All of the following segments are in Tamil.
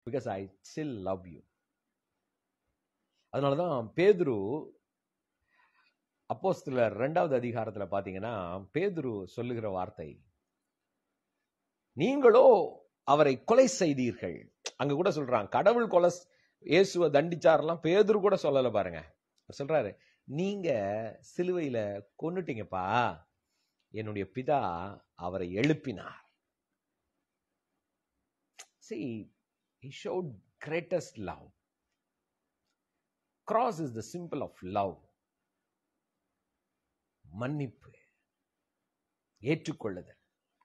because I still love you. அதனாலதான் பேதுரு அப்போஸ்தலர் 2வது அதிகாரத்துல பாத்தீங்கன்னா பேதுரு சொல்லுகிற வார்த்தை, நீங்களோ அவரை கொலை செய்தீர்கள். அங்க கூட சொல்றான், கடவுள் கொலை இயேசுவை தண்டிச்சாரெல்லாம் பேதுரு கூட சொல்லல பாருங்க. சொல்றாரு, நீங்க சிலுவையில கொன்னுட்டீங்கப்பா, என்னுடைய பிதா அவரை எழுப்பினார். See, he showed greatest love. Cross is the symbol of love. மன்னிப்பு, ஏற்றுக்கொள்ளுதல்,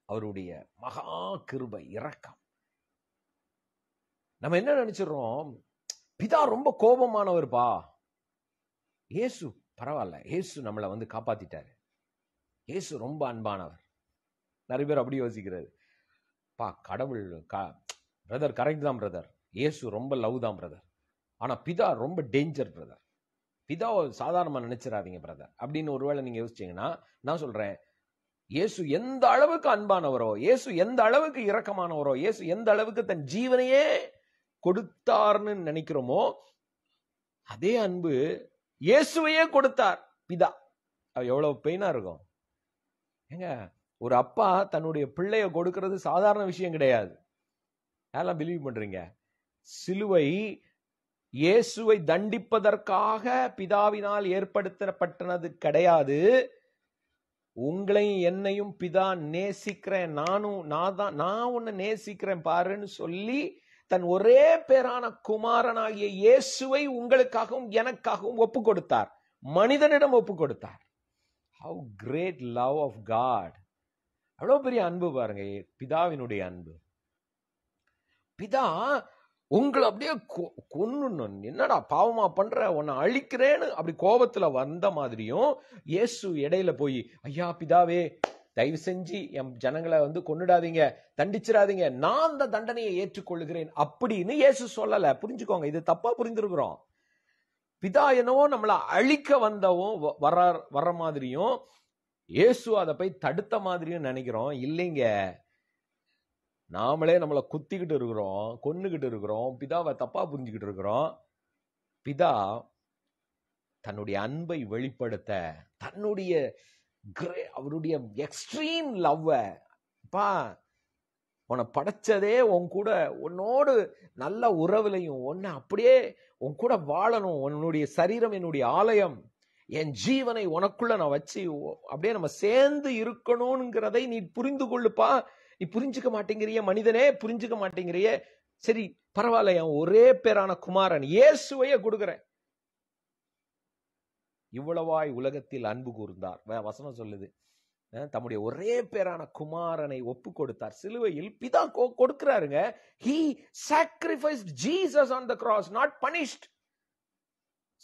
அவருடைய மகா கிருபை, இரக்கம். நம்ம என்ன நினைச்சிடறோம், பிதா ரொம்ப கோபமானவர்பா, இயேசு பரவாயில்ல, இயேசு நம்மளை வந்து காப்பாத்திட்டாரு, இயேசு ரொம்ப அன்பானவர். நிறைய பேர் அப்படி யோசிக்கிறது. பா கடவுள் பிரதர் கரெக்ட் தான் பிரதர், இயேசு ரொம்ப லவ் தான் பிரதர், ஆனா பிதா ரொம்ப டேஞ்சர் பிரதர், பிதாவை சாதாரணமா நினைச்சிடாதீங்க பிரதர் அப்படின்னு ஒருவேளை நீங்க யோசிச்சீங்கன்னா, நான் சொல்றேன், இயேசு எந்த அளவுக்கு அன்பானவரோ, இயேசு எந்த அளவுக்கு இரக்கமானவரோ, இயேசு எந்த அளவுக்கு தன் ஜீவனையே கொடுத்தார்னு நினைக்கிறோமோ, அதே அன்பு இயேசுவையே கொடுத்தார் பிதா. எவ்வளவு பெயினா இருக்கும் ஏங்க. ஒரு அப்பா தன்னுடைய பிள்ளைய கொடுக்கிறது சாதாரண விஷயம் கிடையாது. யாரெல்லாம் பிலீவ் பண்றீங்க? சிலுவை இயேசுவை தண்டிப்பதற்காக பிதாவினால் ஏற்படுத்தப்பட்டது கிடையாது. உங்களையும் என்னையும் பிதா நேசிக்கிறேன், நான் உன்னை நேசிக்கிறேன் பாருன்னு சொல்லி தன் ஒரே பேரான குமாரனாகிய இயேசுவை உங்களுக்காகவும் எனக்காகவும் ஒப்பு கொடுத்தார், மனிதனிடம் ஒப்பு கொடுத்தார். How great love of God! அவ்வளவு பெரிய அன்பு பாருங்க, பிதாவினுடைய அன்பு. பிதா உங்களை அப்படியே கொன்னுணும், என்னடா பாவமா பண்ற, உன்னை அழிக்கிறேன்னு அப்படி கோபத்துல வந்த மாதிரியும், இயேசு இடையில போய், ஐயா பிதாவே தயவு செஞ்சு என் ஜனங்களை வந்து கொன்னுடாதீங்க, தண்டிச்சிடாதீங்க, நான் அந்த தண்டனையை ஏற்றுக்கொள்கிறேன் அப்படின்னு இயேசு சொல்லல. புரிஞ்சுக்கோங்க, இது தப்பா புரிந்திருக்கிறோம். பிதா என்னவோ நம்மளை அழிக்க வந்தவும் வர்ற மாதிரியும், இயேசு அதை போய் தடுத்த மாதிரியும் நினைக்கிறோம். இல்லைங்க, நாமளே நம்மளை குத்திக்கிட்டு இருக்கிறோம், கொன்னுகிட்டு இருக்கிறோம், பிதாவை தப்பா புரிஞ்சுக்கிட்டு இருக்கிறோம். பிதா தன்னுடைய அன்பை வெளிப்படுத்த தன்னுடைய அவருடைய எக்ஸ்ட்ரீம் லவ், பா உன்னை படைச்சதே உன் கூட, உன்னோடு நல்ல உறவுலையும், உன்னை அப்படியே உன் கூட வாழணும், உன்னுடைய சரீரம் என்னுடைய ஆலயம், என் ஜீவனை உனக்குள்ள நான் வச்சு அப்படியே நம்ம சேர்ந்து இருக்கணும்ங்கிறதை நீ புரிந்து கொள்ளுப்பா. நீ புரிஞ்சுக்க மாட்டேங்கிறிய மனிதனே, புரிஞ்சுக்க மாட்டேங்கிறிய, சரி பரவாயில்ல, என் ஒரே பேரான குமாரன் இயேசுவையே கொடுக்கிறேன். இவ்வளவாய் உலகத்தில் அன்பு கூர்ந்தார், வசனம் சொல்லுது, தம்முடைய ஒரே பேரான குமாரனை ஒப்பு கொடுத்தார். சிலுவையில் பிதா கொடுக்கிறாருங்க. He sacrificed Jesus on the cross, not punished.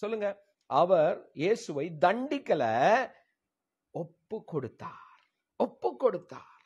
சொல்லுங்க, அவர் இயேசுவை தண்டிக்கல, ஒப்பு கொடுத்தார், ஒப்பு கொடுத்தார்.